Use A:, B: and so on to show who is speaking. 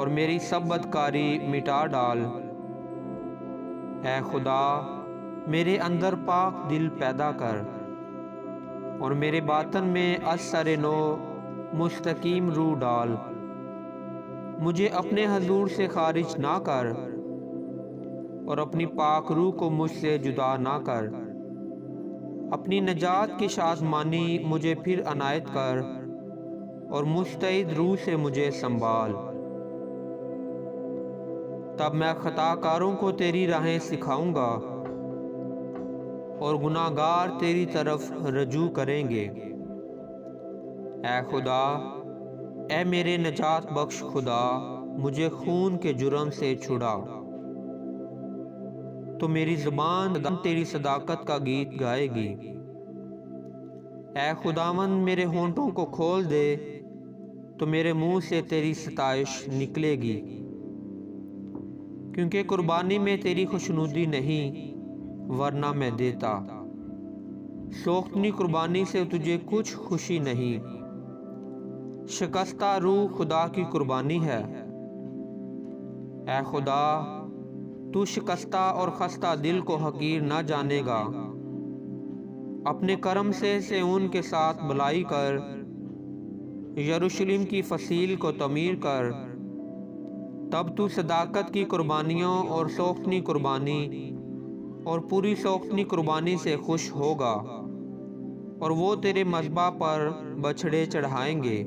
A: और मेरी सब बदकारी मिटा डाल। ऐ खुदा, मेरे अंदर पाक दिल पैदा कर और मेरे बातन में असर नो मुस्तकीम रूह डाल। मुझे अपने हजूर से खारिज ना कर और अपनी पाक रूह को मुझसे जुदा ना कर। अपनी नजात की शादमानी मुझे फिर अनायत कर और मुस्तैद रूह से मुझे संभाल। तब मैं खताकारों को तेरी राहें सिखाऊंगा और गुनाहगार तेरी तरफ रजू करेंगे। ऐ खुदा, ऐ मेरे नजात बख्श खुदा, मुझे खून के जुर्म से छुड़ा। तो मेरी ज़ुबान तेरी सदाकत का गीत गाएगी। ऐ खुदावंद, मेरे होंठों को खोल दे तो मेरे मुंह से तेरी सताइश निकलेगी। क्योंकि कुर्बानी में तेरी खुशनुदी नहीं, वरना मैं देता। सोख्तनी कुर्बानी से तुझे कुछ खुशी नहीं। शिकस्ता रूह खुदा की कुर्बानी है। ऐ खुदा, तू शिकस्ता और खस्ता दिल को हकीर न जानेगा। अपने करम से उनके साथ भलाई कर, यरूशलेम की फसील को तमीर कर। तब तू सदाकत की कुर्बानियों और सोख्तनी कुर्बानी और पूरी सोख्तनी कुर्बानी से खुश होगा और वो तेरे मज़बा पर बछड़े चढ़ाएंगे।